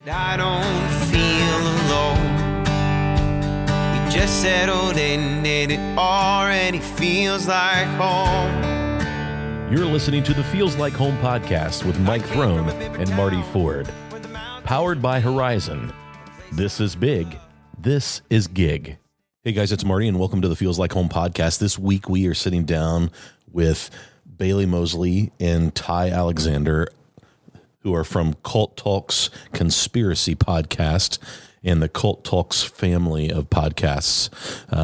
I don't feel alone. We just settled in and it already feels like home. You're listening to the Feels Like Home podcast with Mike Throne and Marty Ford. Powered by Horizon. This is big. This is gig. Hey guys, it's Marty and welcome to the Feels Like Home podcast. This week we are sitting down with Bailey Mosley and Ty Alexander, who are from Cult Talks Conspiracy Podcast and the Cult Talks family of podcasts,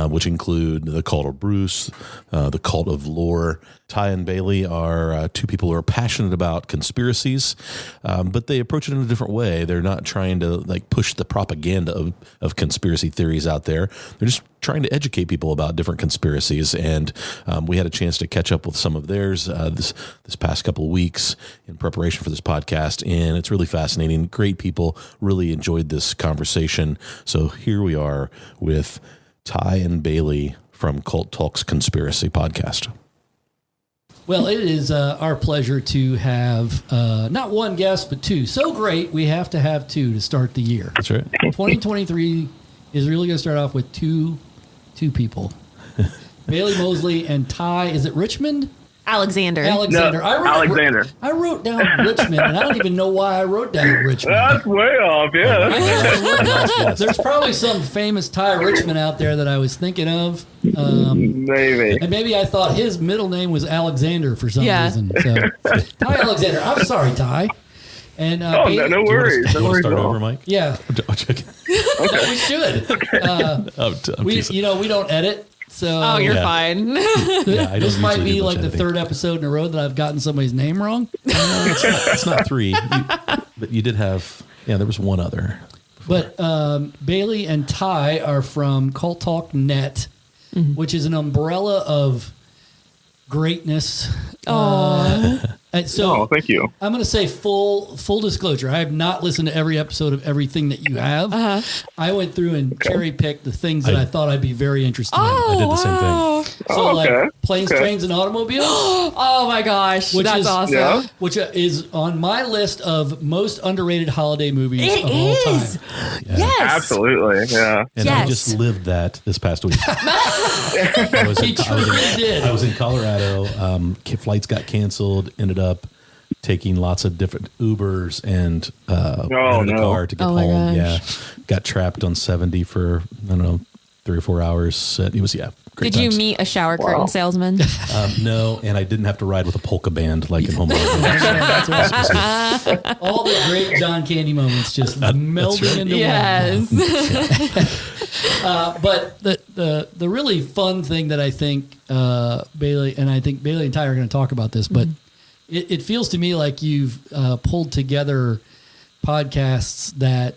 which include the Cult of Bruce, the Cult of Lore. Ty and Bailey are two people who are passionate about conspiracies, but they approach it in a different way. They're not trying to push the propaganda of conspiracy theories out there. They're just trying to educate people about different conspiracies. And we had a chance to catch up with some of theirs this past couple of weeks in preparation for this podcast. And it's really fascinating. Great people. Really enjoyed this conversation. So here we are with Ty and Bailey from Cult Talks Conspiracy Podcast. Well, it is our pleasure to have not one guest, but two. So great, we have to have two to start the year. That's right. 2023 is really going to start off with two people. Bailey Mosley and Ty, is it Richmond? Alexander. No, Alexander. I wrote down Richmond, and I don't even know why I wrote down Richmond. That's way off, yeah. There's probably some famous Ty Richmond out there that I was thinking of. Maybe. And maybe I thought his middle name was Alexander for some reason. So, Ty Alexander. I'm sorry, Ty. And Bailey, no worries. Do you want to start over, Mike? Yeah. Okay. We should. We don't edit. So you're fine. This might be like the third episode in a row that I've gotten somebody's name wrong. It's not three, but you did have, there was one other. But Bailey and Ty are from Cult Talk Net, which is an umbrella of greatness. So thank you. I'm going to say full disclosure. I have not listened to every episode of everything that you have. I went through and cherry picked the things that I thought I'd be very interested in. I did the same thing. So planes, trains, and automobiles. Oh my gosh, that's awesome. Yeah. Which is on my list of most underrated holiday movies of all time. Yes. Absolutely, yeah. And I just lived that this past week. He truly did. I was in Colorado. Flights got canceled. Ended up taking lots of different Ubers and rented a car to get home. Gosh. Yeah, got trapped on 70 for 3 or 4 hours. It was great Did times. you meet a shower curtain salesman? No, and I didn't have to ride with a polka band like in Home Alone. All the great John Candy moments just melding into one. But the really fun thing that I think Bailey and Ty are going to talk about this, but it feels to me like you've pulled together podcasts that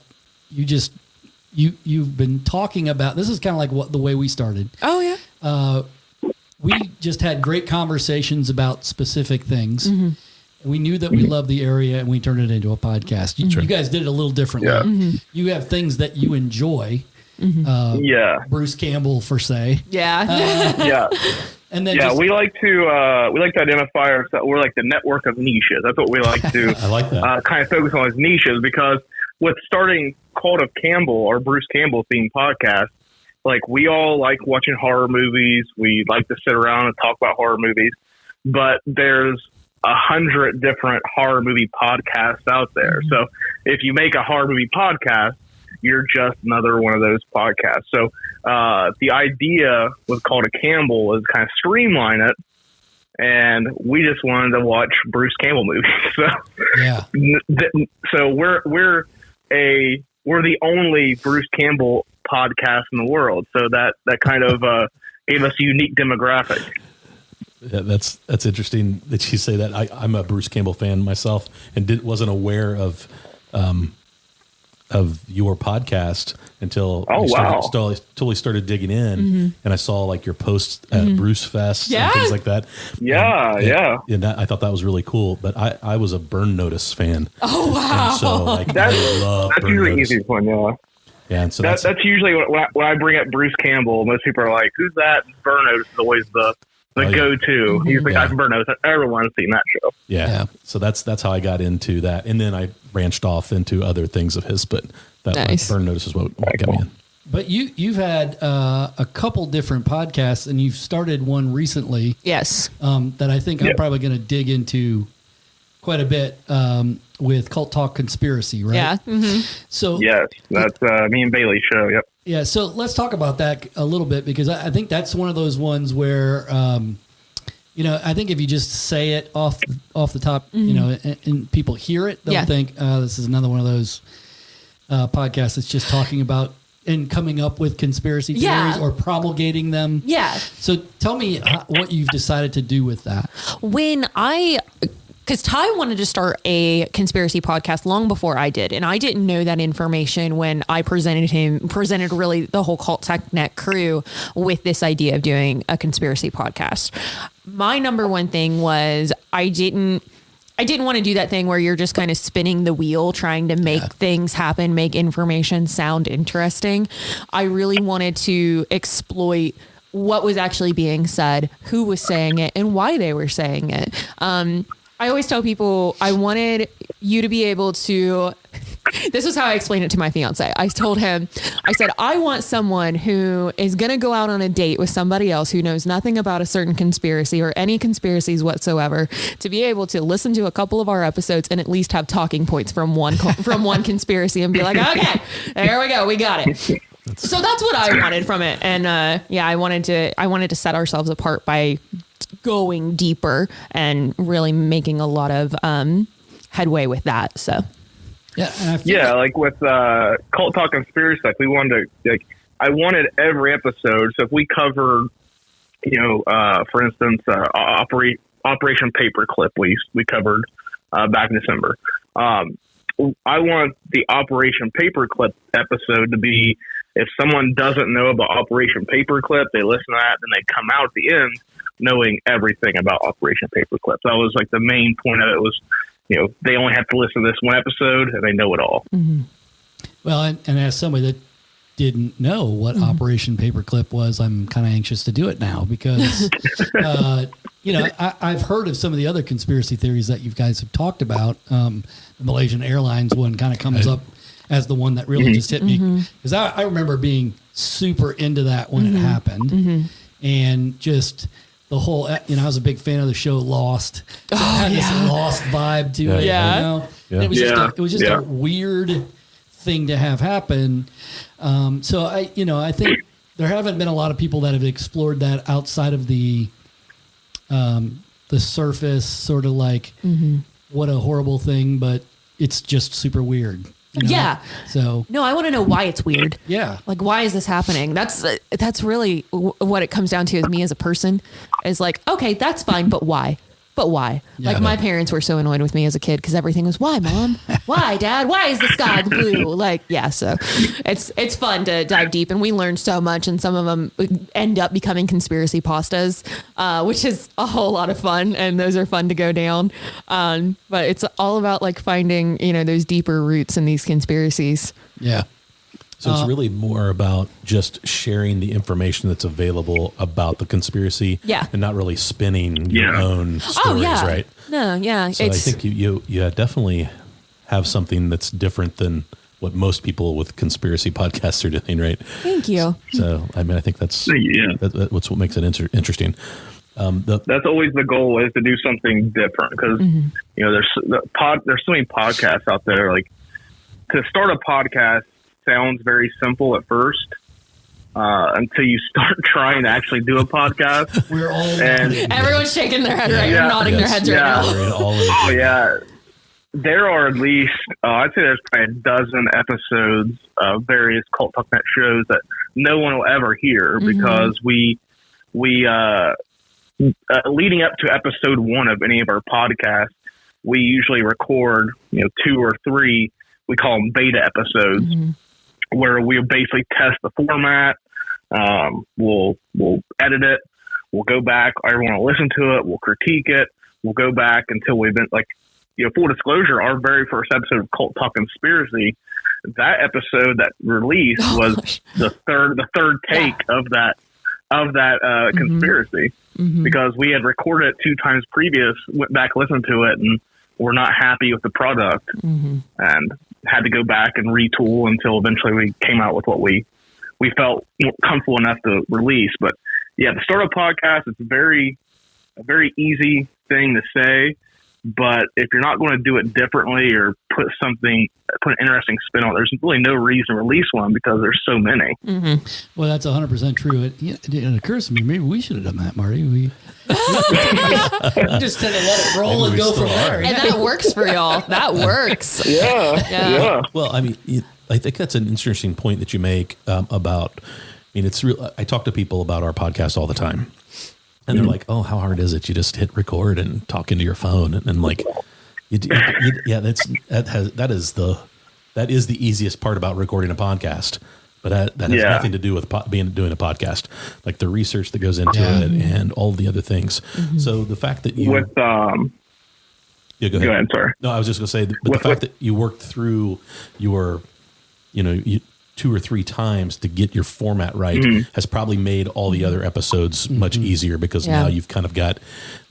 you've been talking about. This is kind of like the way we started. Oh yeah. We just had great conversations about specific things. We knew that we loved the area, and we turned it into a podcast. You guys did it a little differently. Yeah. You have things that you enjoy. Bruce Campbell, for say. Yeah. And then we like to identify ourselves. We're like the network of niches. That's what we like to. I like that. Kind of focus on as niches, because with starting Cult of Campbell or Bruce Campbell themed podcast, we all like watching horror movies. We like to sit around and talk about horror movies, but there's 100 different horror movie podcasts out there. So if you make a horror movie podcast, you're just another one of those podcasts. So the idea with Cult of Campbell is kind of streamline it, and we just wanted to watch Bruce Campbell movies. So we're the only Bruce Campbell podcast in the world. So that kind of gave us a unique demographic. Yeah, that's interesting that you say that. I'm a Bruce Campbell fan myself, and wasn't aware of your podcast until totally started digging in, and I saw your posts at Bruce Fest and things like that. And I thought that was really cool. But I was a Burn Notice fan. Oh wow! And so I love that's Burn usually Notice. easy one, yeah. Yeah, and so that's usually when I bring up Bruce Campbell, most people are like, "Who's that?" Burn Notice is always the go-to. He's the guy from Burn Notice. Everyone's seen that show. Yeah. So that's how I got into that, and then I branched off into other things of his, but that Nice. Burn Notice is what got me in. But you've had a couple different podcasts, and you've started one recently. Yes. That I think I'm probably going to dig into quite a bit with Cult Talk Conspiracy, right? Yeah. Mm-hmm. So Yes, that's me and Bailey's show. Yep. yeah, so let's talk about that a little bit, because I think that's one of those ones where, I think if you just say it off the top, and people hear it, they'll think this is another one of those podcasts that's just talking about and coming up with conspiracy theories or promulgating them. Yeah. So tell me what you've decided to do with that. Because Ty wanted to start a conspiracy podcast long before I did. And I didn't know that information when I presented really the whole Cult Tech Net crew with this idea of doing a conspiracy podcast. My number one thing was I didn't want to do that thing where you're just kind of spinning the wheel, trying to make things happen, make information sound interesting. I really wanted to exploit what was actually being said, who was saying it, and why they were saying it. I always tell people I wanted you to be able to, this is how I explained it to my fiance. I told him, I said, I want someone who is going to go out on a date with somebody else who knows nothing about a certain conspiracy or any conspiracies whatsoever to be able to listen to a couple of our episodes and at least have talking points from one conspiracy and be like, okay, there we go. We got it. So that's what I wanted from it. And I wanted to set ourselves apart by going deeper and really making a lot of headway with that. So like with Cult Talk Conspiracy, like we wanted to, I wanted every episode. So if we covered, for instance, Operation Paperclip, we covered back in December. I want the Operation Paperclip episode to be, if someone doesn't know about Operation Paperclip, they listen to that, then they come out at the end knowing everything about Operation Paperclip. That was like the main point of it was, they only have to listen to this one episode and they know it all. Mm-hmm. Well, and as somebody that didn't know what Operation Paperclip was, I'm kind of anxious to do it now because, I've heard of some of the other conspiracy theories that you guys have talked about. The Malaysian Airlines one kind of comes up as the one that really just hit me. Because I remember being super into that when it happened. And just the whole, I was a big fan of the show Lost. So it had this Lost vibe to it. Yeah. And it was just a weird thing to have happen. So I think there haven't been a lot of people that have explored that outside of the surface, sort of like what a horrible thing, but it's just super weird. Yeah. So no, I want to know why it's weird. Yeah. Like, why is this happening? That's really what it comes down to as me as a person is like, okay, that's fine, but why? But why? Yeah. Like my parents were so annoyed with me as a kid because everything was, why, Mom? Why, Dad? Why is the sky blue? Like, yeah. So it's fun to dive deep, and we learned so much, and some of them end up becoming conspiracy pastas, which is a whole lot of fun, and those are fun to go down. But it's all about like finding, those deeper roots in these conspiracies. Yeah. So it's really more about just sharing the information that's available about the conspiracy, and not really spinning your own stories, right? No, yeah. So I think you definitely have something that's different than what most people with conspiracy podcasts are doing, right? Thank you. So I think that's what's what makes it interesting. That's always the goal, is to do something different because there's so many podcasts out there. Like, to start a podcast sounds very simple at first until you start trying to actually do a podcast. We're all everyone's shaking their head right now, nodding their heads right now. There are at least I'd say there's probably a dozen episodes of various Cult Talk Net shows that no one will ever hear because we leading up to episode 1 of any of our podcasts, we usually record 2 or 3, we call them beta episodes, where we basically test the format. We'll edit it. We'll go back. Everyone will listen to it. We'll critique it. We'll go back until we've been full disclosure, our very first episode of Cult Talk Conspiracy, that episode that released was the third take of that conspiracy because we had recorded it 2 times previous, went back, listened to it, and were not happy with the product and had to go back and retool until eventually we came out with what we felt comfortable enough to release. But yeah, the startup podcast, it's a very easy thing to say, but if you're not going to do it differently or put an interesting spin on it, there's really no reason to release one because there's so many. Well, that's 100% true. It occurs to me, maybe we should have done that, Marty. We just tend to let it roll and go from there. And that works for y'all. That works. Yeah. Well, I mean, I think that's an interesting point that you make about. I mean, it's real. I talk to people about our podcast all the time, and they're like, "Oh, how hard is it? You just hit record and talk into your phone, and like, that is the easiest part about recording a podcast." But that has nothing to do with doing a podcast, like the research that goes into it and all the other things. So the fact that you go ahead. Sorry. No, I was just going to say, but the fact that you worked through your, 2 or 3 times to get your format right has probably made all the other episodes much easier because now you've kind of got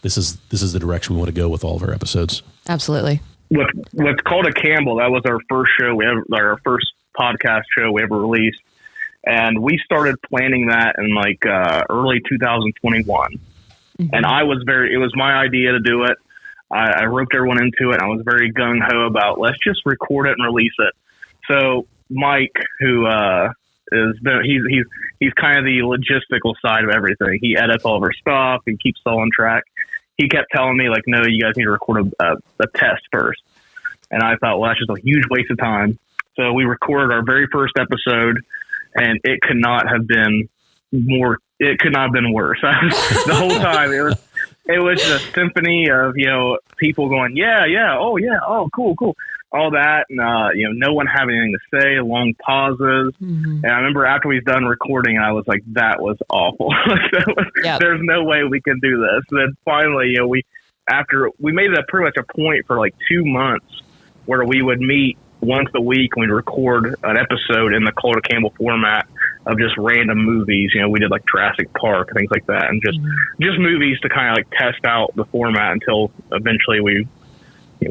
this is the direction we want to go with all of our episodes. Absolutely. What's called a Campbell, that was our first show our first podcast show we ever released, and we started planning that in early 2021. And it was my idea to do it. I roped everyone into it. And I was very gung ho about let's just record it and release it. So Mike, who he's kind of the logistical side of everything. He edits all of our stuff. He keeps all on track. He kept telling me no, you guys need to record a test first. And I thought, well, that's just a huge waste of time. So we recorded our very first episode, and it could not have been worse. The whole time it was a symphony of, people going, oh, cool, all that. And, no one having anything to say, long pauses. And I remember after we was done recording, I was like, that was awful. There's no way we can do this. And then finally, we made it pretty much a point for 2 months where we would meet once a week and we'd record an episode in the Calder Campbell format of just random movies. We did Jurassic Park, things like that, and just movies to kind of test out the format until eventually we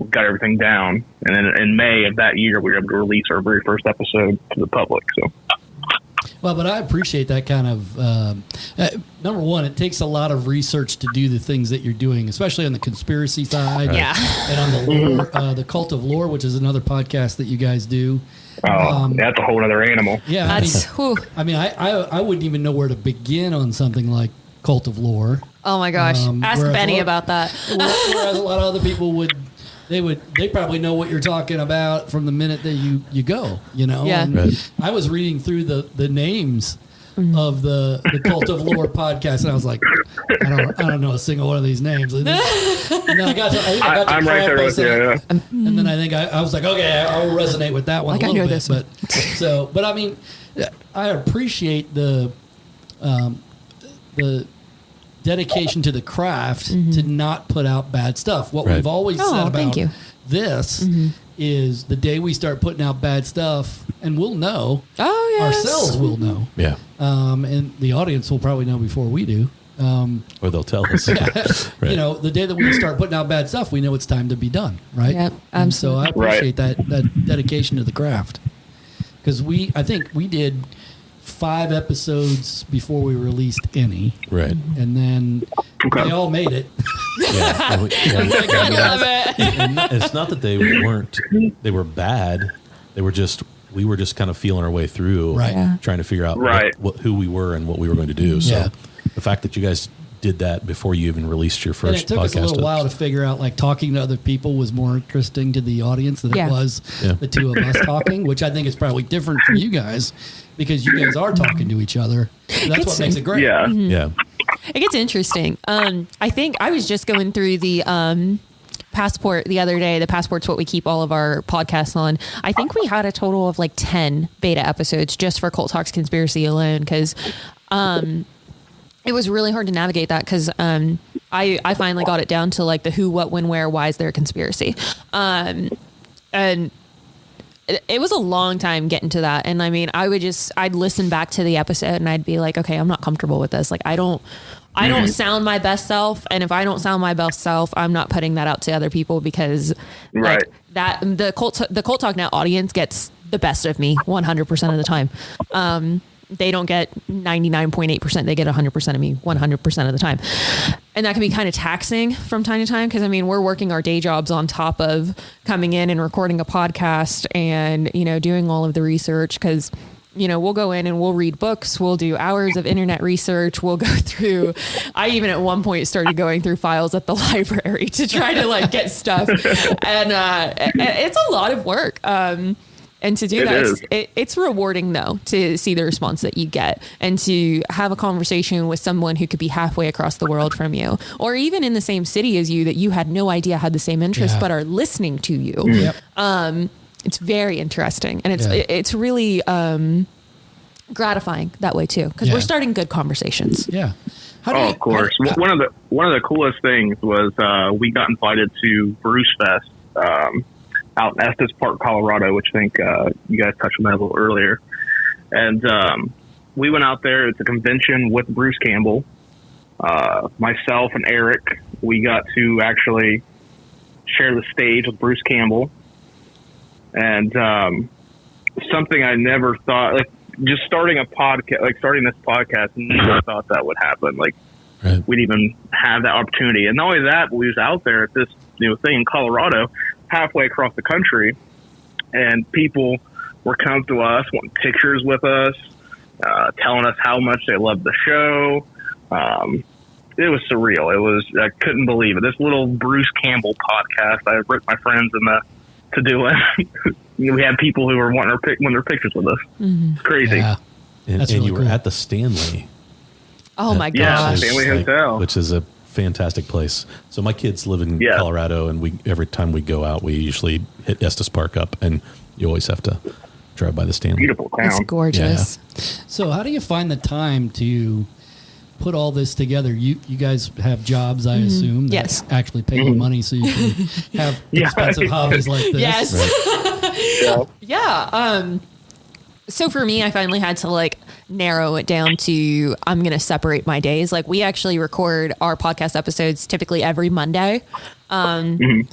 got everything down. And then in May of that year, we were able to release our very first episode to the public. So. Well, but I appreciate that kind of, number one, it takes a lot of research to do the things that you're doing, especially on the conspiracy side. Yeah. And on the lore, the Cult of Lore, which is another podcast that you guys do. That's a whole other animal. Yeah. I wouldn't even know where to begin on something like Cult of Lore. Oh my gosh. Ask Benny about that. Whereas a lot of other people they probably know what you're talking about from the minute that you go, Yeah. And I was reading through the names of the Cult of Lore podcast, and I was like, I don't know a single one of these names. And then I got to I'm right there with you. And then I think I was like, okay, I'll resonate with that one a little bit. This one. But I mean, I appreciate the dedication to the craft to not put out bad stuff. What we've always said about this is the day we start putting out bad stuff, and we'll know. Oh, yes. Ourselves will know. Yeah. And the audience will probably know before we do. Or they'll tell us. Right. The day that we start putting out bad stuff, we know it's time to be done, right? Yep, and so I appreciate that dedication to the craft. Because I think we did 5 episodes before we released any. Right. And then they all made it. Yeah. I love it. And it's not that they were bad. We were just kind of feeling our way through, trying to figure out who we were and what we were going to do. So the fact that you guys did that before you even released your first podcast. And it took us a little while to figure out, talking to other people was more interesting to the audience than it was the two of us talking, which I think is probably different for you guys because you guys are talking to each other. So that's what makes it great. Yeah. Yeah. It gets interesting. I think I was just going through the Passport the other day. The Passport's what we keep all of our podcasts on. I think we had a total of 10 beta episodes just for Cult Talks Conspiracy alone because it was really hard to navigate that because I finally got it down to the who, what, when, where, why is there a conspiracy. And it was a long time getting to that. And I mean, I'd listen back to the episode and I'd be like, okay, I'm not comfortable with this. Like, I don't sound my best self. And if I don't sound my best self, I'm not putting that out to other people, because like that, the Cult Talk Now audience gets the best of me 100% of the time. They don't get 99.8%. They get 100% of me 100% of the time. And that can be kind of taxing from time to time, because I mean, we're working our day jobs on top of coming in and recording a podcast and, you know, doing all of the research, because, you know, we'll go in and we'll read books. We'll do hours of internet research. We'll go through, I even at one point started going through files at the library to try to like get stuff. And it's a lot of work. And to do that, it's rewarding, though, to see the response that you get and to have a conversation with someone who could be halfway across the world from you, or even in the same city as you, that you had no idea had the same interests, but are listening to you. Yep. It's very interesting. And it's really gratifying that way, too, because we're starting good conversations. Yeah. Of course. One of the coolest things was we got invited to Bruce Fest out in Estes Park, Colorado, which I think you guys touched on that a little earlier. And we went out there. It's a convention with Bruce Campbell. Myself and Eric, we got to actually share the stage with Bruce Campbell. And something I never thought, like just starting a podcast, like starting this podcast, never thought that would happen. Like we'd even have that opportunity. And not only that, but we was out there at this thing in Colorado, halfway across the country, and people were coming to us, wanting pictures with us, telling us how much they loved the show. It was surreal. I couldn't believe it. This little Bruce Campbell podcast, I ripped my friends to do it. We had people who were wanting their pictures with us. Mm-hmm. It's crazy. Yeah. And really you were at the Stanley. Oh my gosh. Yeah, Stanley Hotel. Which is a fantastic place. So my kids live in Colorado, and every time we go out, we usually hit Estes Park up, and you always have to drive by the Stanley. Beautiful town. It's gorgeous. Yeah. So how do you find the time to put all this together? You guys have jobs, I assume, that actually pay you money so you can have expensive hobbies like this. Yes. Yeah. So for me, I finally had to like narrow it down to, I'm going to separate my days. Like, we actually record our podcast episodes typically every Monday. And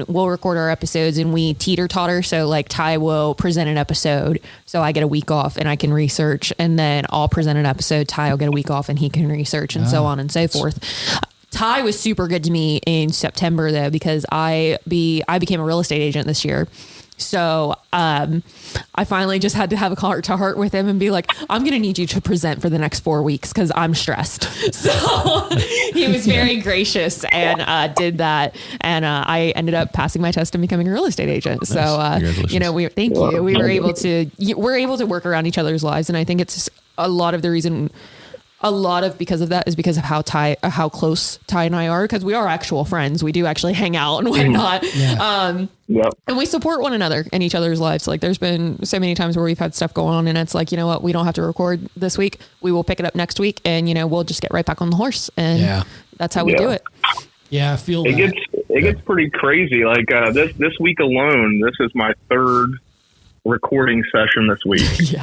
we'll record our episodes and we teeter-totter. So like Ty will present an episode, so I get a week off and I can research, and then I'll present an episode, Ty will get a week off and he can research, and so on and so forth. Ty was super good to me in September, though, because I became a real estate agent this year. So I finally just had to have a heart to heart with him and be like, I'm going to need you to present for the next 4 weeks because I'm stressed. So he was very gracious and did that. And I ended up passing my test and becoming a real estate agent. Nice. So, thank you. We were able to work around each other's lives. And I think it's a lot of the reason. Because of that is because of how close Ty and I are, because we are actual friends. We do actually hang out and whatnot. And we support one another in each other's lives. Like, there's been so many times where we've had stuff going on and it's like, you know what, we don't have to record this week. We will pick it up next week, and we'll just get right back on the horse. And that's how we do it. Yeah, I feel it gets pretty crazy. Like this week alone, this is my third recording session this week.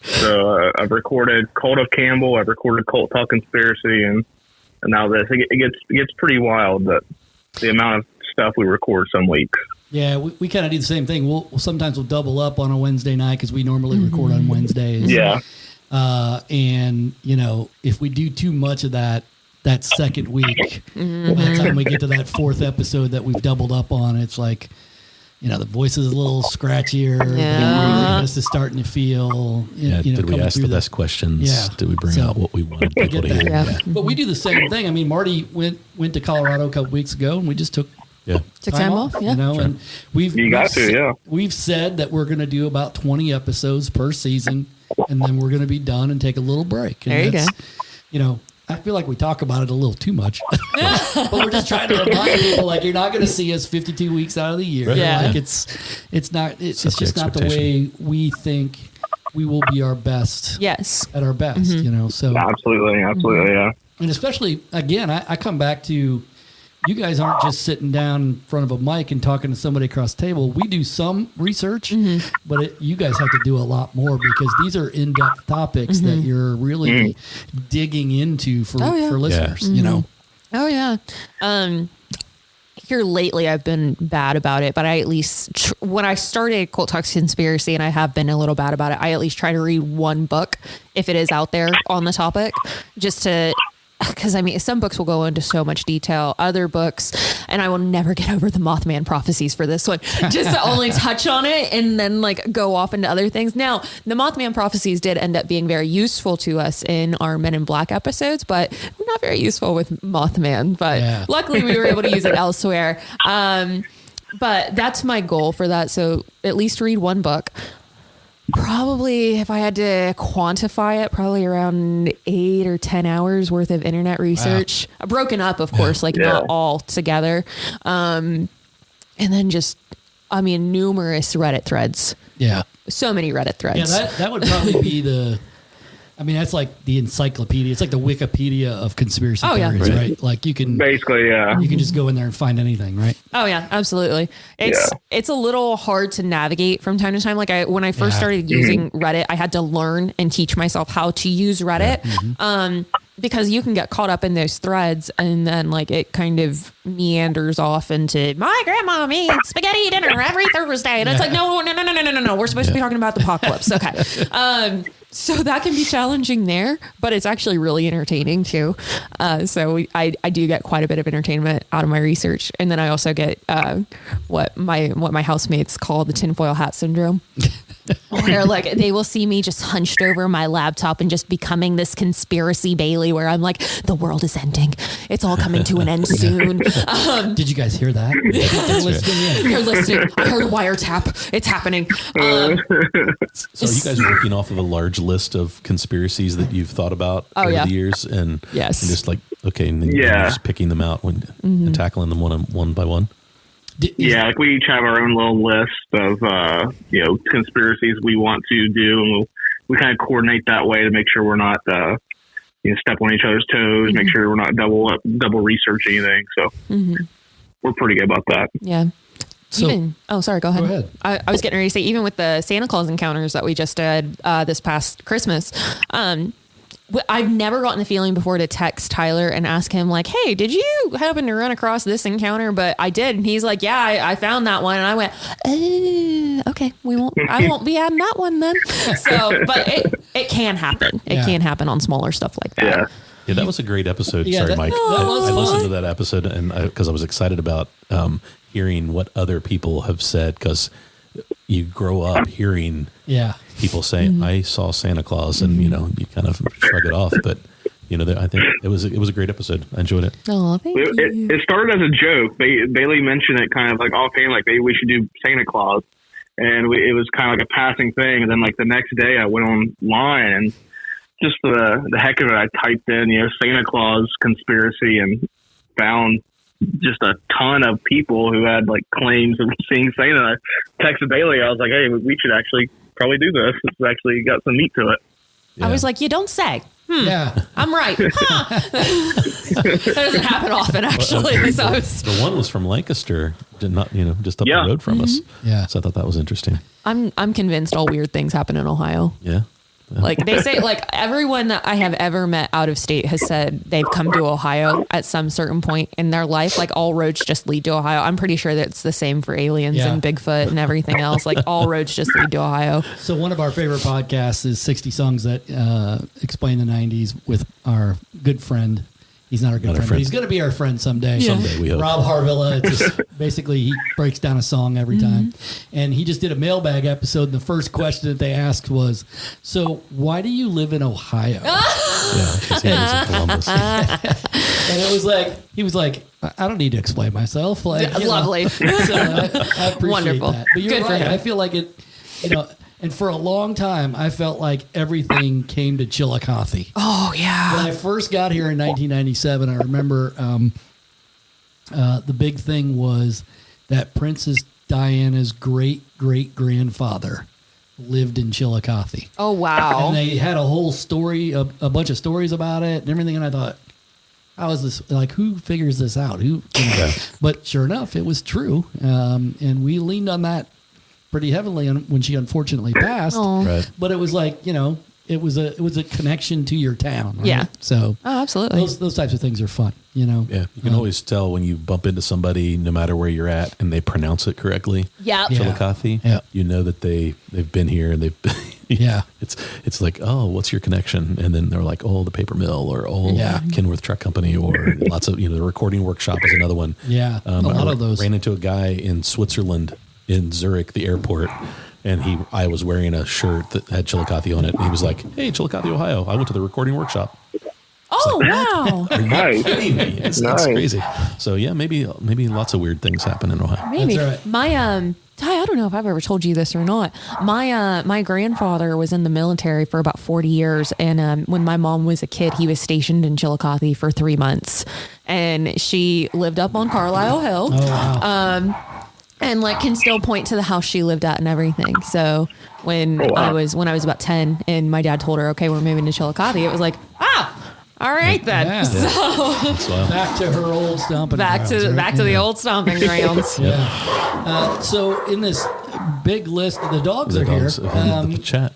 So I've recorded Cult of Campbell, I've recorded Cult Talk Conspiracy, and now this. It gets pretty wild, that the amount of stuff we record some weeks. Yeah, we kind of do the same thing. Sometimes we'll double up on a Wednesday night because we normally record on Wednesdays. Yeah. And if we do too much of that second week, by the time we get to that fourth episode that we've doubled up on, it's like, the voice is a little scratchier. The breathing is starting to feel. Did we ask the best questions? Yeah. Did we bring out what we wanted people to hear? Yeah. But we do the same thing. I mean, Marty went to Colorado a couple weeks ago, and we just took time off. And we've said that we're going to do about 20 episodes per season, and then we're going to be done and take a little break. And there you go. I feel like we talk about it a little too much, but we're just trying to remind people, like, you're not going to see us 52 weeks out of the year. Right. Yeah. Like it's just not the way we think we will be our best. Yes. At our best, so. Absolutely. Yeah. And especially, again, I come back to you guys aren't just sitting down in front of a mic and talking to somebody across the table. We do some research, but you guys have to do a lot more because these are in-depth topics that you're really digging into for listeners, you know? Oh, yeah. Here lately, I've been bad about it, but I at least, when I started Cult Talks Conspiracy, and I have been a little bad about it, I at least try to read one book if it is out there on the topic, just to, because I mean, some books will go into so much detail. Other books, and I will never get over the Mothman prophecies for this one, just to only touch on it and then like go off into other things. Now, the Mothman prophecies did end up being very useful to us in our Men in Black episodes, but not very useful with Mothman. But luckily, we were able to use it elsewhere. But that's my goal for that. So at least read one book. Probably, if I had to quantify it, probably around 8 or 10 hours worth of internet research. Wow. Broken up, of course, not all together. And then just, I mean, numerous Reddit threads. Yeah. So many Reddit threads. Yeah, that would probably be I mean, that's like the encyclopedia. It's like the Wikipedia of conspiracy theories, right? Like you can basically, you can just go in there and find anything, right? Oh yeah, absolutely. It's a little hard to navigate from time to time. Like when I first started using Reddit, I had to learn and teach myself how to use Reddit. Because you can get caught up in those threads and then like it kind of meanders off into my grandma made spaghetti dinner every Thursday. And it's like, no. We're supposed to be talking about the apocalypse. Okay. So that can be challenging there, but it's actually really entertaining too. So I do get quite a bit of entertainment out of my research. And then I also get what my housemates call the tinfoil hat syndrome. Where like they will see me just hunched over my laptop and just becoming this conspiracy Bailey where I'm like, the world is ending. It's all coming to an end soon. Did you guys hear that? You're listening. I heard a wiretap. It's happening. So are you guys working off of a large list of conspiracies that you've thought about over the years and just like, okay, and then you're just picking them out and tackling them one by one? Like we each have our own little list of conspiracies we want to do, and we kind of coordinate that way to make sure we're not step on each other's toes, make sure we're not double researching anything. So we're pretty good about that. Yeah. So, sorry, go ahead. I was getting ready to say, even with the Santa Claus encounters that we just did this past Christmas, I've never gotten the feeling before to text Tyler and ask him like, hey, did you happen to run across this encounter? But I did. And he's like, yeah, I found that one. And I went, okay, I won't be adding that one then. So, but it can happen. It can happen on smaller stuff like that. Yeah, that was a great episode. Sorry, Mike. I listened to that episode and because I was excited about hearing what other people have said, because you grow up hearing people saying, I saw Santa Claus, and you kind of shrug it off. But I think it was a great episode. I enjoyed it. Oh, thank you. It started as a joke. Bailey mentioned it kind of like offhand, like maybe we should do Santa Claus, and it was kind of like a passing thing. And then like the next day, I went online and just for the heck of it, I typed in Santa Claus conspiracy and found just a ton of people who had like claims of seeing Santa. I texted Bailey. I was like, hey, we should actually probably do this. It's actually got some meat to it. I was like, you don't say. Yeah, I'm right. That doesn't happen often, actually. The one was from Lancaster, did not just up the road from us. Yeah, so I thought that was interesting. I'm convinced all weird things happen in Ohio. Yeah. Like they say, like everyone that I have ever met out of state has said they've come to Ohio at some certain point in their life. Like all roads just lead to Ohio. I'm pretty sure that it's the same for aliens and Bigfoot and everything else. Like all roads just lead to Ohio. So one of our favorite podcasts is 60 Songs That Explain the 90s with our good friend. He's not our good friend, but he's going to be our friend someday. Yeah. Someday, we hope. Rob Harvilla. Basically, he breaks down a song every time. And he just did a mailbag episode, and the first question that they asked was, so why do you live in Ohio? Because he lives in Columbus. And it was like, he was like, I don't need to explain myself. Like, lovely. So I appreciate Wonderful. that. But you're good right. For him. I feel like it, and for a long time, I felt like everything came to Chillicothe. Oh, yeah. When I first got here in 1997, I remember the big thing was that Princess Diana's great-great-grandfather lived in Chillicothe. Oh, wow. And they had a whole story, a bunch of stories about it and everything. And I thought, how is this, like, who figures this out? But sure enough, it was true. And we leaned on that pretty heavily when she unfortunately passed. Right. But it was like, it was a connection to your town. Right? Yeah. So absolutely. Those types of things are fun, Yeah. You can always tell when you bump into somebody, no matter where you're at, and they pronounce it correctly. Yeah. Chillicothe. Yeah. You know that they've been here and they've been, Yeah. It's like, oh, what's your connection? And then they're like, oh, the paper mill, or Kenworth Truck Company, or lots of, the recording workshop is another one. Yeah. A lot of those. Ran into a guy in Switzerland, in Zurich, the airport. And I was wearing a shirt that had Chillicothe on it. And he was like, hey, Chillicothe, Ohio. I went to the recording workshop. Oh, wow. Are you Nice. kidding me? It's crazy. So yeah, maybe maybe lots of weird things happen in Ohio. Maybe. That's right. My Ty, I don't know if I've ever told you this or not. My grandfather was in the military for about 40 years, and when my mom was a kid, he was stationed in Chillicothe for 3 months, and she lived up on Carlisle Hill. Oh, wow. And like can still point to the house she lived at and everything. So when I was about 10 and my dad told her, okay, we're moving to Chillicothe, it was like, all right then. Yeah. So Back to her old stomping grounds, right? back to the old stomping grounds. Yeah. So in this big list, the dogs The are here. dogs in the chat.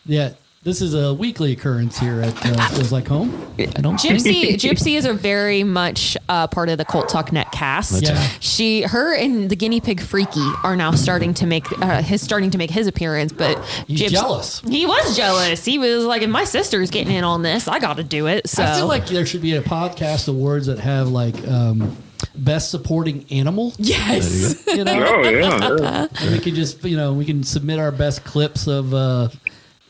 Yeah. This is a weekly occurrence here at Feels Like Home. I don't think. Gypsy is a very much part of the Cult Talk Net cast. Yeah. Her and the guinea pig Freaky are now starting to make his appearance. But He's jealous. He was jealous. He was like, if my sister's getting in on this, I got to do it. So I feel like there should be a podcast awards that have like best supporting animal. yes, Oh yeah. And we can just we can submit our best clips of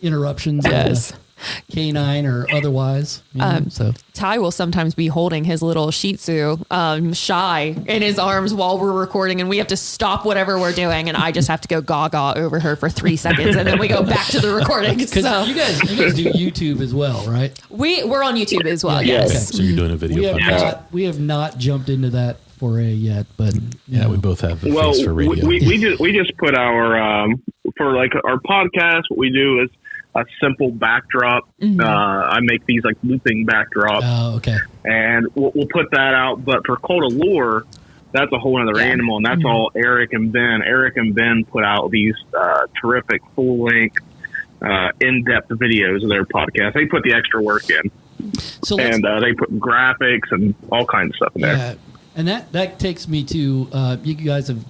interruptions. Yes. Canine or otherwise. So Ty will sometimes be holding his little Shih Tzu, Shy, in his arms while we're recording, and we have to stop whatever we're doing, and I just have to go gaga over her for 3 seconds, and then we go back to the recording. because So you guys do YouTube as well, right? we're on YouTube as well. Yeah. Yes. So you're doing a video podcast. We have not jumped into that foray yet, but Yeah, we both have a Well, face for radio. we just put our for like our podcast. What we do is a simple backdrop. I make these like looping backdrops. Oh, okay. And we'll put that out. But for Cult of Lore, that's a whole other animal, and that's all Eric and Ben. Eric and Ben put out these terrific full-length, in-depth videos of their podcast. They put the extra work in, So and they put graphics and all kinds of stuff in there. yeah, and that takes me to you guys have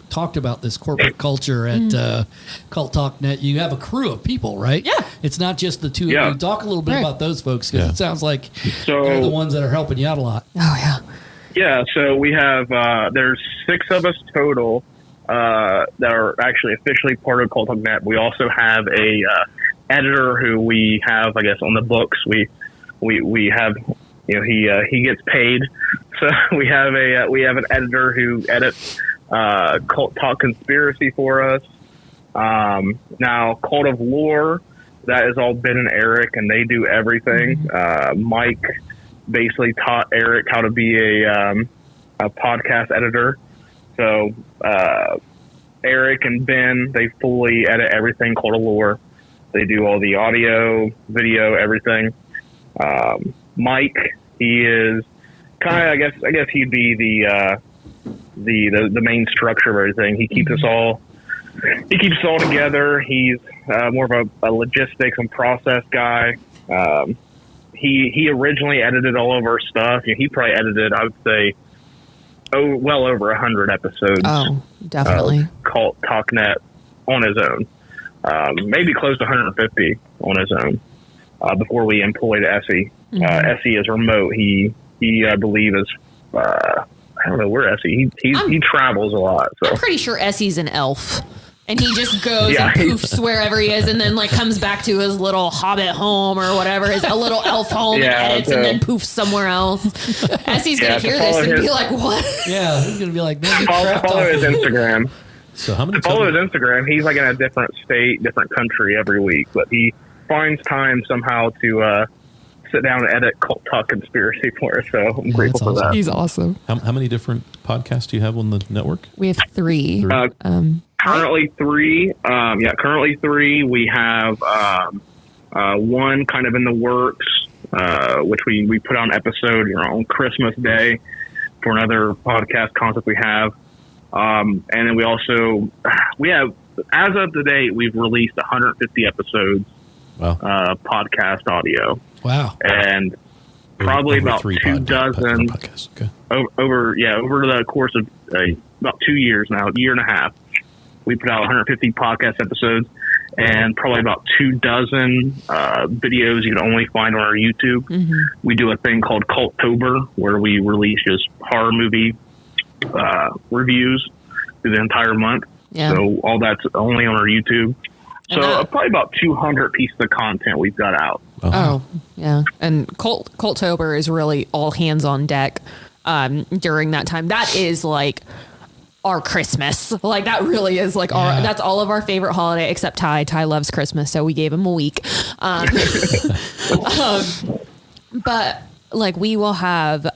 talked about this corporate culture at Cult Talk Net. You have a crew of people, right? Yeah. It's not just the two of Yeah. you. Talk a little bit Right. about those folks, because it sounds like So- they're the ones that are helping you out a lot. Oh yeah. Yeah, so we have there's 6 of us total that are actually officially part of Cult Talk Net. We also have a editor who we have, I guess, on the books. We have, he gets paid, so we have an editor who edits Cult Talk Conspiracy for us. Now Cult of Lore, that is all Ben and Eric, and they do everything. Mike basically taught Eric how to be a podcast editor. So Eric and Ben, they fully edit everything Cult of Lore. They do all the audio, video, everything. Mike, he is kind of, I guess he'd be the main structure of everything. He keeps us all together. He's more of a logistics and process guy. He originally edited all of our stuff. He probably edited, I would say, well over 100 episodes. Oh, definitely. Cult Talk Net on his own. Maybe close to 150 on his own. Before we employed Essie. Essie is remote. He I believe is I don't know where Essie. He travels a lot. So I'm pretty sure Essie's an elf. And he just goes Yeah. and poofs wherever he is, and then like comes back to his little hobbit home or whatever, his a little elf home, Yeah, and edits, and then poofs somewhere else. Essie's gonna hear this and be like, "What?" Yeah, he's gonna be like, man, follow his Instagram. So how many Follow his Instagram. He's like in a different state, different country every week, but he finds time somehow to sit down and edit Cult Talk Conspiracy for us. So I'm grateful for that. He's awesome. How many different podcasts do you have on the network? We have 3. Currently 3. Currently 3. We have one kind of in the works. which we put on an episode on Christmas Day for another podcast concept we have. And then we have, as of today, we've released 150 episodes, podcast audio. Wow. And probably over about 2 dozen okay. over the course of about 2 years now, a year and a half, we put out 150 podcast episodes and probably about 2 dozen videos you can only find on our YouTube. Mm-hmm. We do a thing called Culttober, where we release just horror movie reviews through the entire month. Yeah. So all that's only on our YouTube. So probably about 200 pieces of content we've got out. Oh, yeah. And Culttober is really all hands on deck during that time. That is like our Christmas. Like that really is like that's all of our favorite holiday except Ty. Ty loves Christmas, so we gave him a week. But like we will have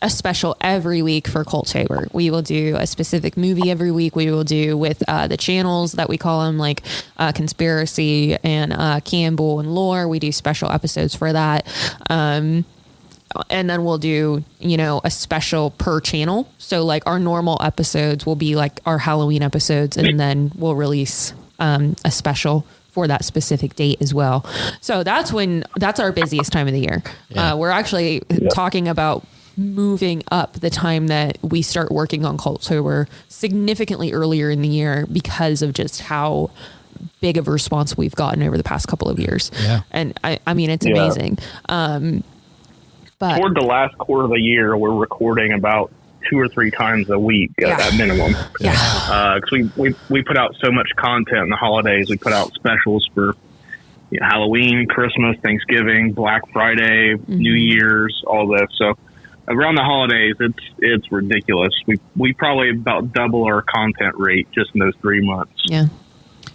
a special every week for Culttober. We will do a specific movie every week. We will do with the channels that we call them, like Conspiracy and Campbell and Lore. We do special episodes for that. And then we'll do, a special per channel. So like our normal episodes will be like our Halloween episodes, and then we'll release a special for that specific date as well. So that's our busiest time of the year. Yeah. We're actually talking about moving up the time that we start working on Culttober significantly earlier in the year because of just how big of a response we've gotten over the past couple of years. Yeah. And I mean, it's amazing. But toward the last quarter of the year, we're recording about 2 or 3 times a week at minimum. Yeah. Because we put out so much content in the holidays. We put out specials for Halloween, Christmas, Thanksgiving, Black Friday, New Year's, all this. So around the holidays, it's ridiculous. We probably about double our content rate just in those 3 months. Yeah.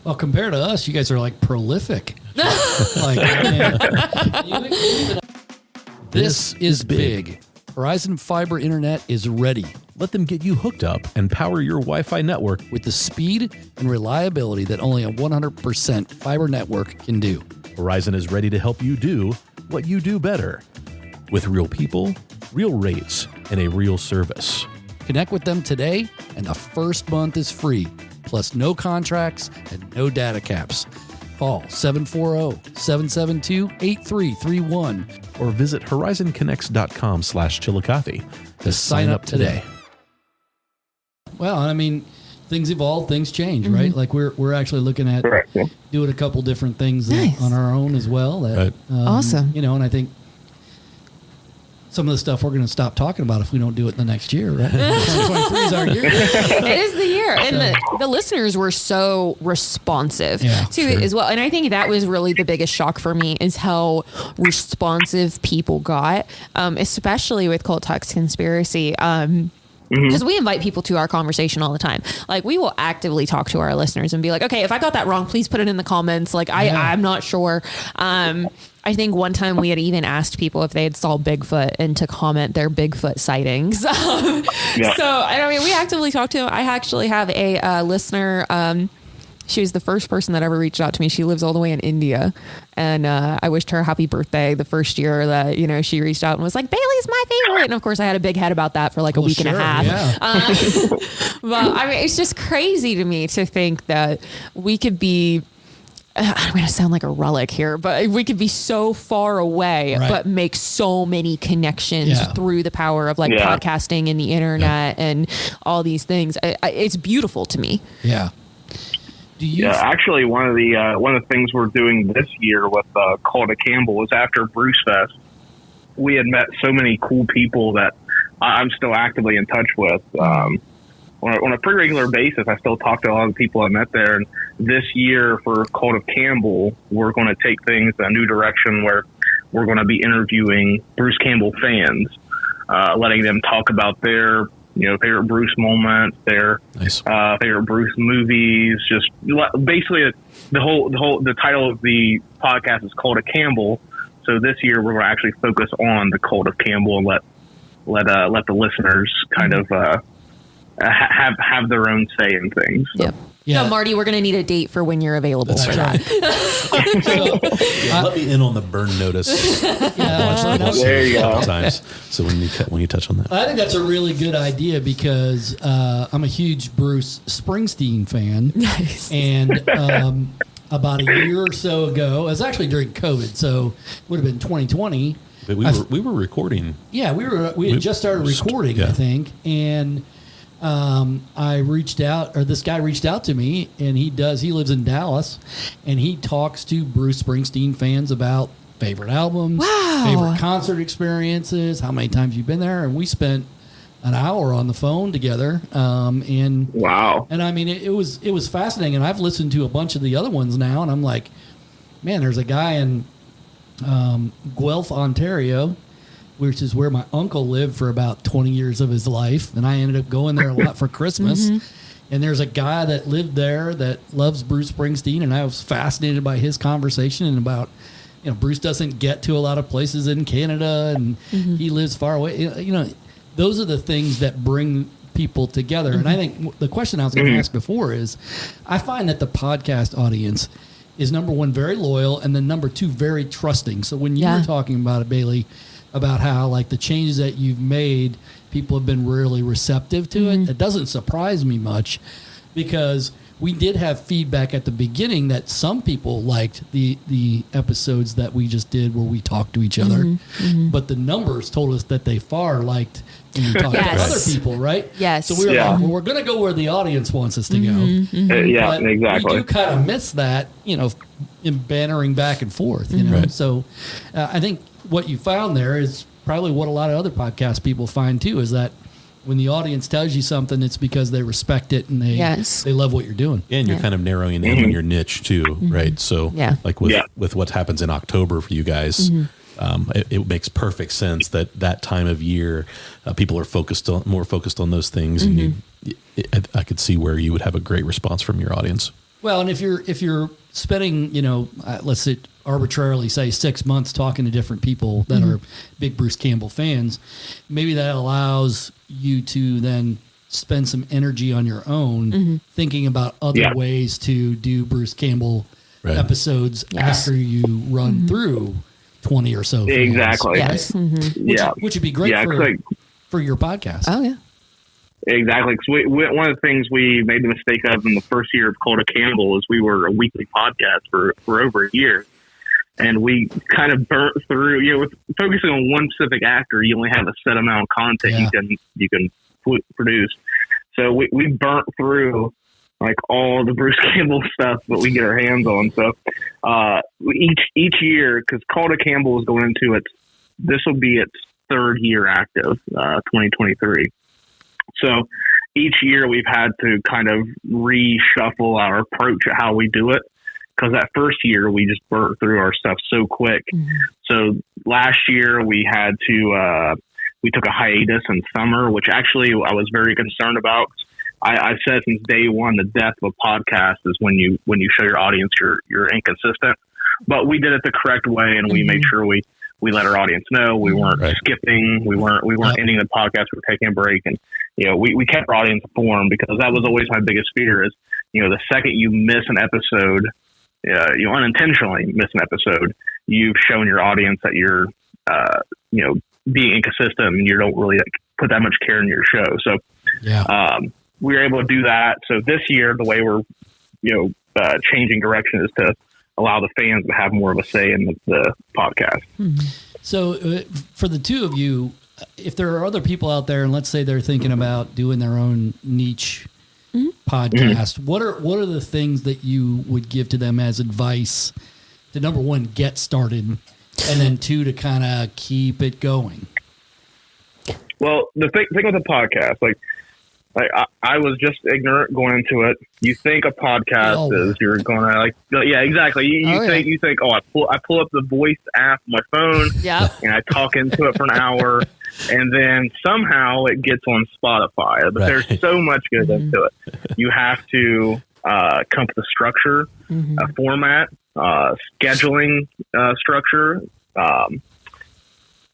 Well, compared to us, you guys are like prolific. This is big. Verizon Fiber Internet is ready Let them get you hooked up and power your Wi-Fi network with the speed and reliability that only a 100% fiber network can do. Verizon is ready to help you do what you do better. With real people, real rates, and a real service. Connect with them today, and the first month is free, plus no contracts and no data caps. Call 740-772-8331 or visit horizonconnects.com/Chillicothe to sign up today. Well, I mean, things evolve, things change, right? Like we're actually looking at doing a couple different things on our own as well. That, awesome. You know, and I think some of the stuff we're going to stop talking about if we don't do it in the next year, right? 2023 is our year. It is the year. And the listeners were so responsive to it as well. And I think that was really the biggest shock for me is how responsive people got, especially with Cult Talks Conspiracy. Because we invite people to our conversation all the time. Like, we will actively talk to our listeners and be like, okay, if I got that wrong, please put it in the comments. Like, I'm not sure. I think one time we had even asked people if they had saw Bigfoot and to comment their Bigfoot sightings. So, I mean, we actively talk to them. I actually have a listener. She was the first person that ever reached out to me. She lives all the way in India. And I wished her a happy birthday the first year that, you know, she reached out and was like, Bailey's my favorite. And of course, I had a big head about that for like a week and a half. Yeah. But I mean, it's just crazy to me to think that we could be, I'm going to sound like a relic here, but we could be so far away, but make so many connections through the power of like podcasting and the internet and all these things. It's beautiful to me. Yeah. Actually, one of the things we're doing this year with Call to Campbell is after Bruce Fest. We had met so many cool people that I'm still actively in touch with. On a pretty regular basis, I still talk to a lot of the people I met there. And this year for Call to Campbell, we're going to take things a new direction where we're going to be interviewing Bruce Campbell fans, letting them talk about their favorite Bruce moments, their favorite Bruce movies. Just basically the title of the podcast is Call to Campbell. So this year we're going to actually focus on the Call to Campbell and let the listeners kind of have their own say in things. So. Yep. Yeah. So, Marty, we're going to need a date for when you're available for that. Let me in on the burn notice. There you go. Times. So when you touch on that, I think that's a really good idea because I'm a huge Bruce Springsteen fan. Nice. And about a year or so ago, it was actually during COVID, so it would have been 2020. but we were recording. Yeah, we had just started recording, I think, and I reached out, or this guy reached out to me, and he lives in Dallas, and he talks to Bruce Springsteen fans about favorite albums, favorite concert experiences, how many times you've been there, and we spent an hour on the phone together. And wow. And I mean, it was fascinating, and I've listened to a bunch of the other ones now, and I'm like, man, there's a guy in Guelph, Ontario, which is where my uncle lived for about 20 years of his life. And I ended up going there a lot for Christmas. And there's a guy that lived there that loves Bruce Springsteen. And I was fascinated by his conversation and about, Bruce doesn't get to a lot of places in Canada and he lives far away. Those are the things that bring people together. And I think the question I was going to ask before is, I find that the podcast audience is, number one, very loyal, and then number two, very trusting. So when you were talking about it, Bailey, about how like the changes that you've made, people have been really receptive to it. It doesn't surprise me much because we did have feedback at the beginning that some people liked the episodes that we just did where we talked to each other, but the numbers told us that they far liked when we talked to other people, right? Yes. So we were like, well, we're going to go where the audience wants us to go. Yeah, But exactly. we do kind of miss that, in bantering back and forth, Right. So I think what you found there is probably what a lot of other podcast people find too, is that when the audience tells you something, it's because they respect it and they love what you're doing. And you're kind of narrowing in on your niche too, right? So like with what happens in October for you guys, it makes perfect sense that time of year, people are more focused on those things. And I could see where you would have a great response from your audience. Well, and if you're spending, let's say arbitrarily say 6 months talking to different people that are big Bruce Campbell fans, maybe that allows you to then spend some energy on your own thinking about other ways to do Bruce Campbell episodes after you run through 20 or so fans, Exactly. right? Yes. Which would be great for your podcast. Oh, yeah. Exactly. 'Cause one of the things we made the mistake of in the first year of Cold Campbell is we were a weekly podcast for over a year. And we kind of burnt through, with focusing on one specific actor, you only have a set amount of content you can produce. So we burnt through like all the Bruce Campbell stuff that we get our hands on. So each year, because Calder Campbell is going into this will be its third year active, 2023. So each year we've had to kind of reshuffle our approach at how we do it. Because that first year we just burnt through our stuff so quick. So last year we had to, we took a hiatus in summer, which actually I was very concerned about. I said since day one, the death of a podcast is when you show your audience you're inconsistent. But we did it the correct way, and we made sure we let our audience know we weren't skipping, we weren't ending the podcast, we were taking a break, and we kept our audience informed, because that was always my biggest fear is the second you miss an episode. You unintentionally miss an episode, you've shown your audience that you're, being inconsistent and you don't really put that much care in your show. So, we were able to do that. So this year, the way we're, changing direction is to allow the fans to have more of a say in the podcast. So for the two of you, if there are other people out there, and let's say they're thinking about doing their own niche podcast, what are the things that you would give to them as advice to, number one, get started, and then two, to kind of keep it going? Well, the thing with the podcast, like I was just ignorant going into it. You think a podcast is you're going to exactly. You think I pull up the voice app on my phone, and I talk into it for an hour, and then somehow it gets on Spotify. But there's so much goes into it. You have to come up with a structure, a format, scheduling structure.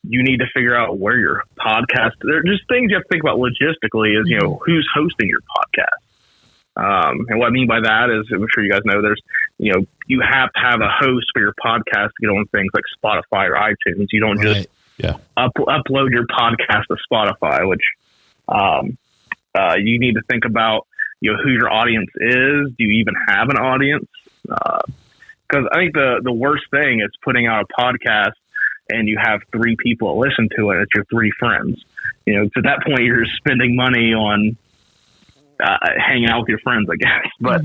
You need to figure out where your podcast. There are just things you have to think about logistically. Is who's hosting your podcast. And what I mean by that is, I'm sure you guys know, there's, you have to have a host for your podcast to get on things like Spotify or iTunes. You don't just upload your podcast to Spotify, which you need to think about, who your audience is. Do you even have an audience? Because I think the worst thing is putting out a podcast and you have 3 people that listen to it. It's your 3 friends. To that point, you're spending money on hanging out with your friends, I guess. But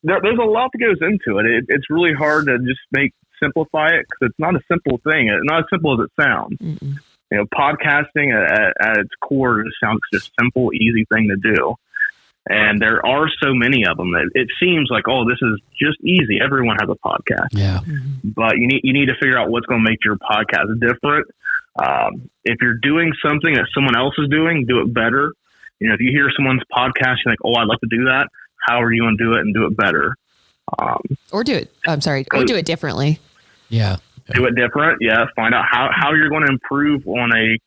there's a lot that goes into it. It's really hard to just simplify it, because it's not a simple thing. It's not as simple as it sounds. Podcasting at its core just sounds just a simple, easy thing to do. And there are so many of them that it seems like, oh, this is just easy. Everyone has a podcast. Yeah. But you need to figure out what's going to make your podcast different. If you're doing something that someone else is doing, do it better. If you hear someone's podcast, you're like, oh, I'd like to do that. How are you going to do it and do it better? Or do it differently. Yeah. Do it different. Yeah. Find out how you're going to improve on a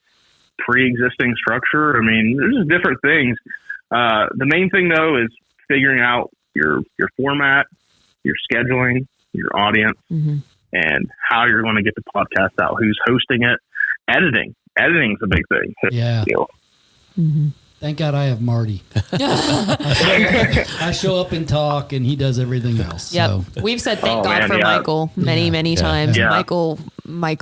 pre-existing structure. I mean, there's just different things. The main thing, though, is figuring out your format, your scheduling, your audience, and how you're going to get the podcast out, who's hosting it. Editing is a big thing. Yeah. Thank God I have Marty. I show up and talk, and he does everything else. Yep. So. We've said thank God for Michael many times. Yeah. Michael,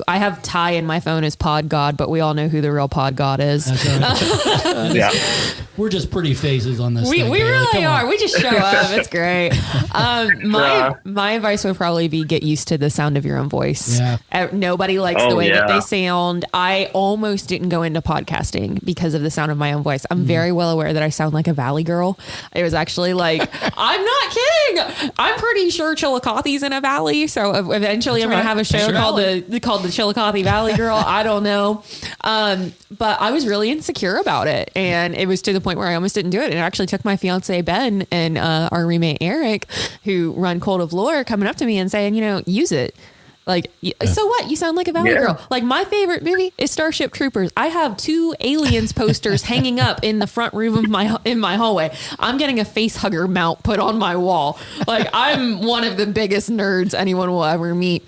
I have Ty in my phone as Pod God, but we all know who the real Pod God is. That's right. We're just pretty faces on this. We really are. We just show up. It's great. My advice would probably be get used to the sound of your own voice. Yeah. Nobody likes the way that they sound. I almost didn't go into podcasting because of the sound of my own voice. I'm very well aware that I sound like a Valley girl. It was actually like, I'm not kidding. I'm pretty sure Chillicothe's in a valley. So eventually I'm going to have a show called the Chillicothe Valley Girl. I don't know. But I was really insecure about it. And it was to the point where I almost didn't do it. And it actually took my fiance, Ben, and our roommate, Eric, who run Cold of Lore, coming up to me and saying, use it. Like, so what? You sound like a Valley girl. Like, my favorite movie is Starship Troopers. I have 2 Aliens posters hanging up in the front room of my hallway. I'm getting a face hugger mount put on my wall. Like, I'm one of the biggest nerds anyone will ever meet.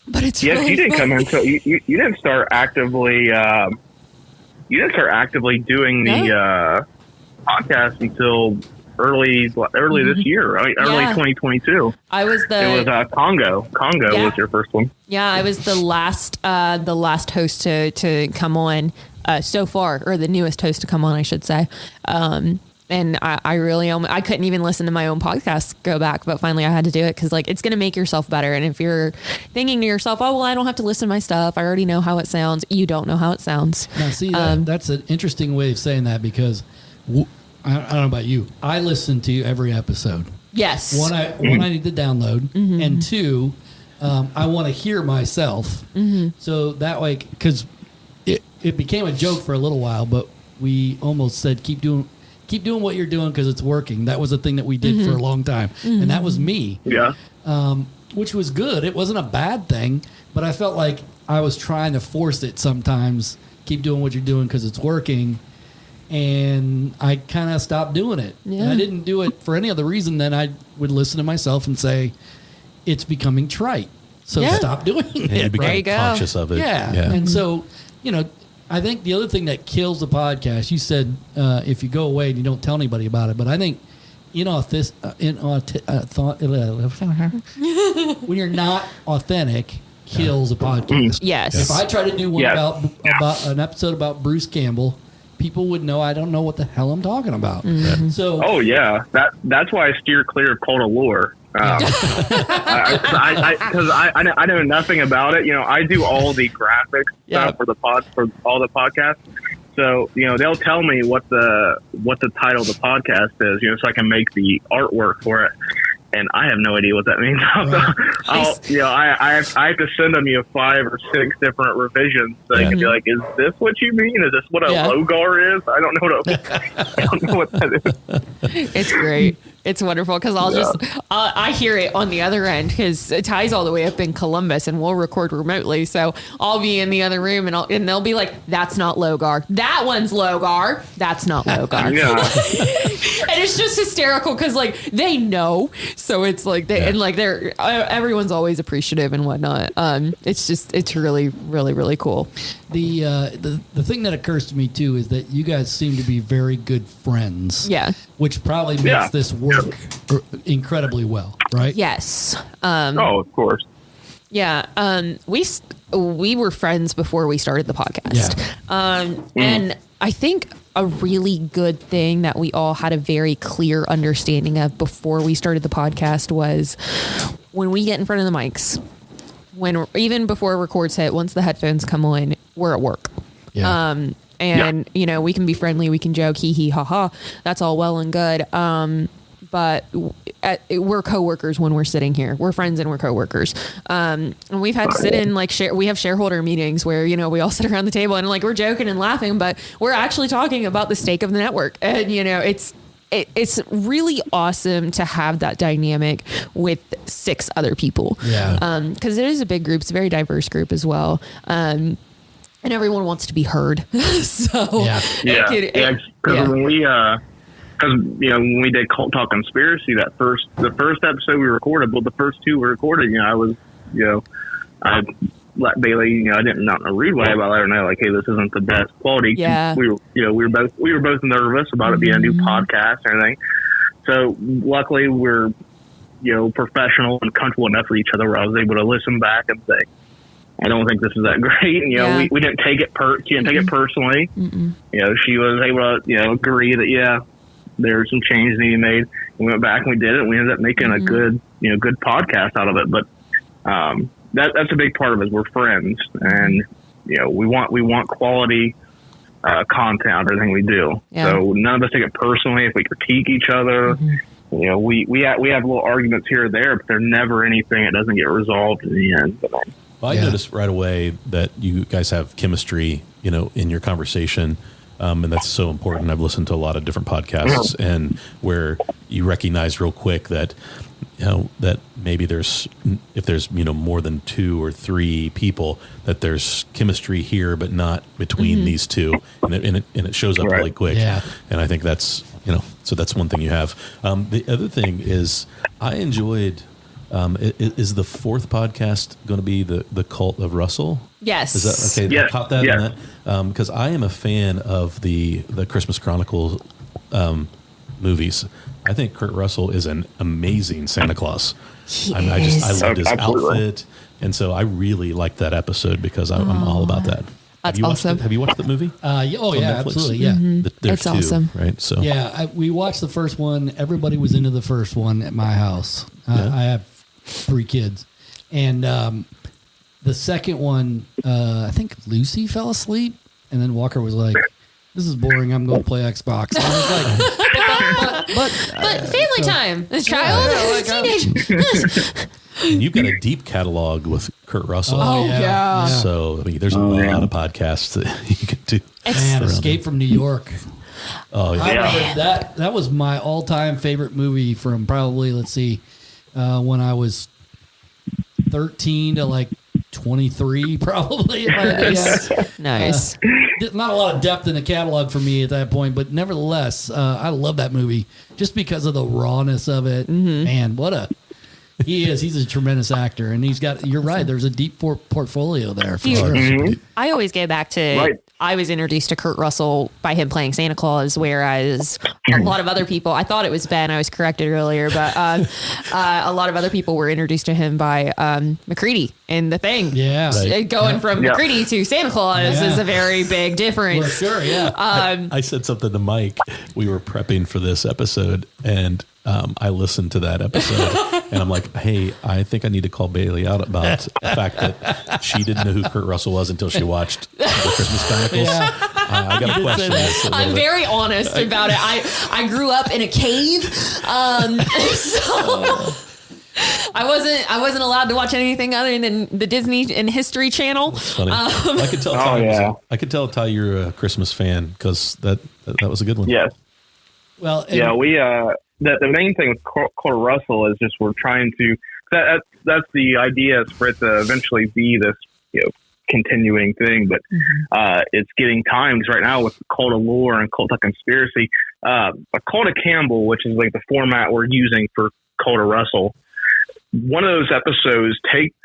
But it's really you didn't fun. come into you didn't start actively doing the podcast until early this year, right? Early 2022. I was it was Congo was your first one. Yeah, I was the last host to come on so far, or the newest host to come on, I should say. And I really I couldn't even listen to my own podcast go back, but finally I had to do it because, like, it's going to make yourself better. And if you're thinking to yourself, oh, well, I don't have to listen to my stuff, I already know how it sounds. You don't know how it sounds. Now, see, that's an interesting way of saying that, because I don't know about you. I listen to every episode. Yes. One, I need to download, and 2, I want to hear myself. So that way, because it became a joke for a little while, but we almost said, keep doing what you're doing because it's working. That was a thing that we did for a long time, and that was me. Yeah. Which was good. It wasn't a bad thing, but I felt like I was trying to force it sometimes. Keep doing what you're doing because it's working. And I kind of stopped doing it. Yeah. And I didn't do it for any other reason than I would listen to myself and say, it's becoming trite. So stop doing it. And you become go. conscious of it. Yeah. And so, I think the other thing that kills the podcast, you said if you go away and you don't tell anybody about it, but I think when you're not authentic, kills a podcast. Yes. If I try to do one about an episode about Bruce Campbell, people would know I don't know what the hell I'm talking about. So, that's why I steer clear of Cold of Lore. Because I know nothing about it. I do all the graphics stuff for all the podcasts. So they'll tell me what the title of the podcast is. So I can make the artwork for it. And I have no idea what that means. I have to send them 5 or 6 different revisions so they can be like, "Is this what you mean? Is this what a logar is?" I don't know what that is. It's great. It's wonderful because I hear it on the other end because Ty's all the way up in Columbus and we'll record remotely. So I'll be in the other room and they'll be like, that's not Logar. That one's Logar. That's not Logar. Yeah. And it's just hysterical because like they know. So it's like and like everyone's always appreciative and whatnot. It's really, really, really cool. The thing that occurs to me too is that you guys seem to be very good friends. Yeah. Which probably makes this work incredibly well, right? Yes. Of course. Yeah. We were friends before we started the podcast. Yeah. And I think a really good thing that we all had a very clear understanding of before we started the podcast was when we get in front of the mics, even before records hit, once the headphones come on, we're at work. Yeah. You know, we can be friendly, we can joke, hee hee, ha ha. That's all well and good. But we're coworkers when we're sitting here. We're friends and we're coworkers. And we've had to sit in we have shareholder meetings where, you know, we all sit around the table and like we're joking and laughing, but we're actually talking about the stake of the network. And, you know, it's really awesome to have that dynamic with 6 other people. Yeah. Because it is a big group. It's a very diverse group as well. And everyone wants to be heard. So because when we when we did Cult Talk Conspiracy, the first episode we recorded, well, the first 2 we recorded, you know, I let Bailey, I didn't, not in a rude way, but I let her know, like, hey, this isn't the best quality. Yeah. We were both nervous about it being a new podcast and everything. So luckily we're, professional and comfortable enough with each other where I was able to listen back and say, I don't think this is that great. And, we didn't take it she didn't take it personally. Mm-mm. She was able to, agree that, there's some changes that he made. We went back and we did it and we ended up making a good, good podcast out of it. But, that's a big part of it. We're friends and, we want quality, content out of everything we do. Yeah. So none of us take it personally. If we critique each other, we have little arguments here or there, but they're never anything that doesn't get resolved in the end. Well, I noticed right away that you guys have chemistry, in your conversation. And that's so important. I've listened to a lot of different podcasts and where you recognize real quick that, that maybe if there's, more than 2 or 3 people, that there's chemistry here, but not between these two. And it shows up really quick. Yeah. And I think that's, so that's one thing you have. The other thing is I enjoyed, is the 4th podcast going to be the Cult of Russell? Yes. Is that okay? Yes. I caught that. Yes. Because I am a fan of the Christmas Chronicles movies. I think Kurt Russell is an amazing Santa Claus. I loved his outfit, and so I really liked that episode because I'm all about that. That's awesome. Have you watched the movie? Absolutely, yeah. There's It's 2, awesome, right? So we watched the first one. Everybody was into the first one at my house. I have 3 kids, and the second one, I think Lucy fell asleep, and then Walker was like, "This is boring. I'm going to play Xbox." And I was like, but family time. The child, teenager. and you've got a deep catalog with Kurt Russell. Oh, yeah. So there's a lot of podcasts that you can do. Man, Escape from New York. Oh yeah. I remember that was my all-time favorite movie from probably, when I was 13 to like 23, probably. If I had to guess. Nice. Not a lot of depth in the catalog for me at that point, but nevertheless, I love that movie just because of the rawness of it. Man, he's a tremendous actor, and you're right, there's a deep portfolio there for sure. I always go back to, I was introduced to Kurt Russell by him playing Santa Claus, whereas a lot of other people, I thought it was Ben, I was corrected earlier, but a lot of other people were introduced to him by McCready in The Thing. Yeah. Right. Going from McCready to Santa Claus is a very big difference. For sure, yeah. I said something to Mike. We were prepping for this episode, and I listened to that episode, and I'm like, hey, I think I need to call Bailey out about the fact that she didn't know who Kurt Russell was until she watched the Christmas Chronicles. Yeah. I got a question. I'm very honest about it. I grew up in a cave, so I wasn't allowed to watch anything other than the Disney and History Channel. That's funny. I could tell. I could tell Ty you're a Christmas fan because that was a good one. Yes. Well, we the main thing with Cult of Russell is just we're trying to that's the idea, is for it to eventually be this continuing thing, but it's getting times right now with Cult of Lore and Cult of Conspiracy. A Cult of Campbell, which is like the format we're using for Cult of Russell. One of those episodes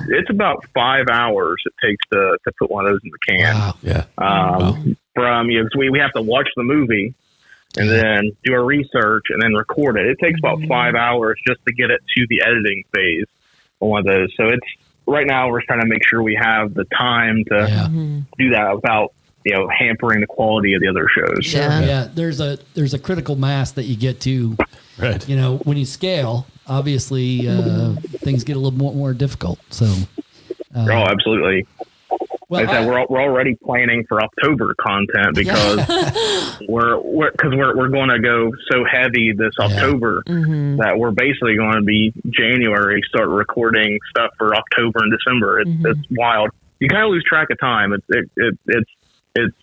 it's about 5 hours it takes to put one of those in the can. Wow. Yeah. From we have to watch the movie and then do our research and then record it. It takes about 5 hours just to get it to the editing phase on one of those. So it's right now we're trying to make sure we have the time to do that without hampering the quality of the other shows. Yeah. There's a critical mass that you get to. Right. When you scale, obviously things get a little more difficult. So. Absolutely. Well, we're already planning for October content because we're going to go so heavy this October that we're basically going to be January start recording stuff for October and December. It's wild. You kind of lose track of time. It's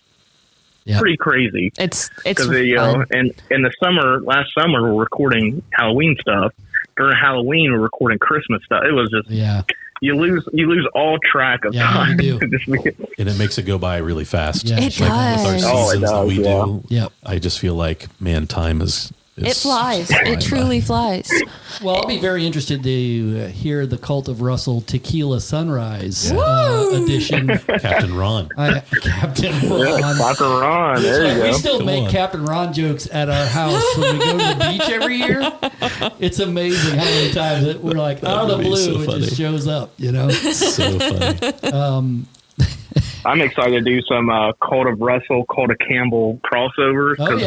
pretty crazy. It's because in the summer, last summer we're recording Halloween stuff. During Halloween we're recording Christmas stuff. It was just You lose all track of time. You do. And it makes it go by really fast. Yeah, it does. With our seasons that we do, Yep. I just feel like, man, time is... It flies. It truly flies. Well, I'll be very interested to hear the Cult of Russell Tequila Sunrise edition. Captain Ron. Captain Ron. Captain Ron. There you go. We still make Captain Ron jokes at our house when we go to the beach every year. It's amazing how many times we're like, out of the blue, it just shows up, So funny. I'm excited to do some Cult of Russell, Cult of Campbell crossovers because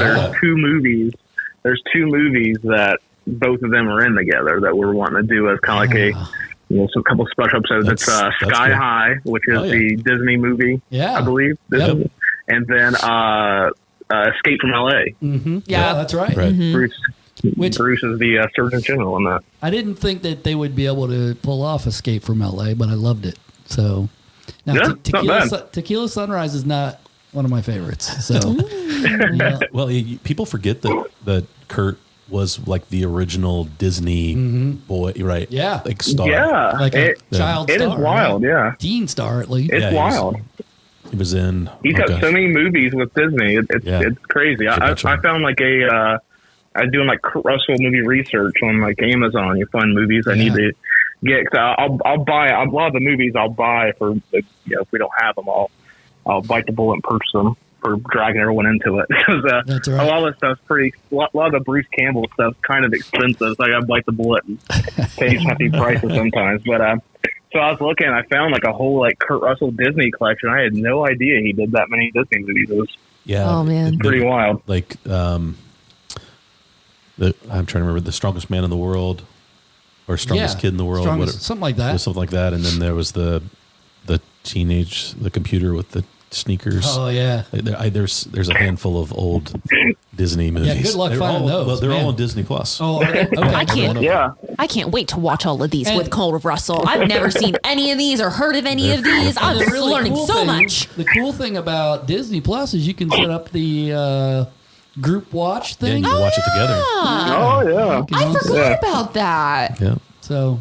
there's two movies that both of them are in together that we're wanting to do as kind of like some couple special episodes. It's Sky cool. High, which is the Disney movie, I believe. And then Escape from LA. Mm-hmm. Yeah, that's right. Mm-hmm. Bruce is the Surgeon General on that. I didn't think that they would be able to pull off Escape from LA, but I loved it. So now Tequila Sunrise is not one of my favorites. So well, people forget that Kurt was like the original Disney boy, right? Yeah, like star. Yeah, like a child star. It is wild. Right? Yeah, teen star at least. It's wild. He was in. He's got so many movies with Disney. It's crazy. I found like I'm doing like Russell movie research on like Amazon. You find movies I need to get. I'll buy a lot of the movies. I'll buy for if we don't have them, I'll bite the bullet and purchase them for dragging everyone into it because a lot of stuff's a lot of the Bruce Campbell stuff's kind of expensive. So I got to bite the bullet and pay hefty prices sometimes. But so I was looking, and I found like a whole like Kurt Russell Disney collection. I had no idea he did that many Disney movies. It was pretty wild. Like I'm trying to remember The Strongest Man in the World or Strongest Kid in the World, something like that. Something like that. And then there was the computer with the sneakers. Oh yeah. There's a handful of old Disney movies. Yeah, good luck finding those. Well, they're all on Disney Plus. Oh, are they? Okay. I can't wait to watch all of these with Cult of Russell. I've never seen any of these or heard of any of these. I'm really learning so much. The cool thing about Disney Plus is you can set up the group watch thing. Yeah, you can watch it together. Oh yeah. I forgot about that. Yeah. So,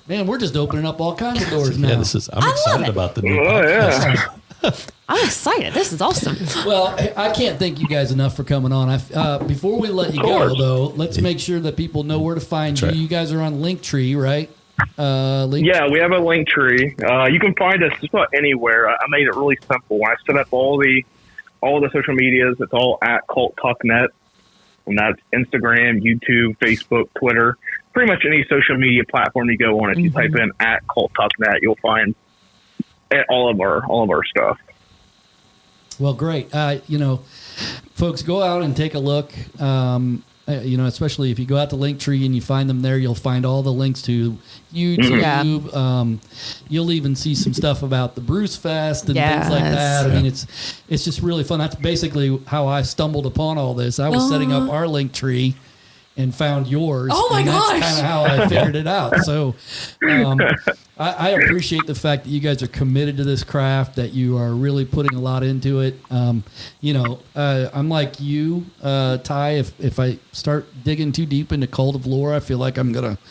man, we're just opening up all kinds of doors now. Yeah, I'm excited about the new podcast. I'm excited. This is awesome. Well, I can't thank you guys enough for coming on. Before we let you go, though, let's make sure that people know where to find you. Right. You guys are on Linktree, right? Yeah, we have a Linktree. You can find us just about anywhere. I made it really simple. When I set up all the social medias, it's all at Cult Talk Net, and that's Instagram, YouTube, Facebook, Twitter, pretty much any social media platform you go on. If you type in at Cult Talk Net, you'll find all of our stuff. Well, great. Folks, go out and take a look. Especially if you go out to Linktree and you find them there, you'll find all the links to YouTube. Yeah. You'll even see some stuff about the Bruce Fest and things like that. I mean, it's just really fun. That's basically how I stumbled upon all this. I was setting up our Linktree, and found yours. Oh my and gosh. That's kind of how I figured it out. So I appreciate the fact that you guys are committed to this craft, that you are really putting a lot into it. I'm like you, Ty. If I start digging too deep into cult of lore, I feel like I'm going to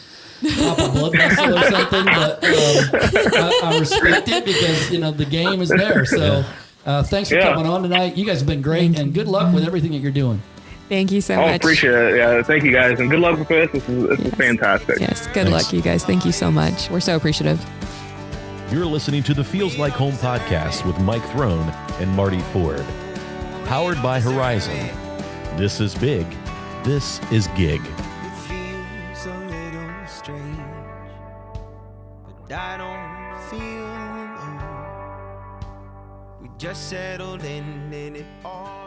pop a blood vessel or something. But I respect it because, the game is there. So thanks for coming on tonight. You guys have been great, and good luck with everything that you're doing. Thank you so much. Appreciate it. Yeah, thank you guys, and good luck with this. This is fantastic. Yes, good luck, you guys. Thank you so much. We're so appreciative. You're listening to the Feels Like Home podcast with Mike Throne and Marty Ford. Powered by Horizon. This is big. This is gig. It feels a little strange, but I don't feel alone. We just settled in and it all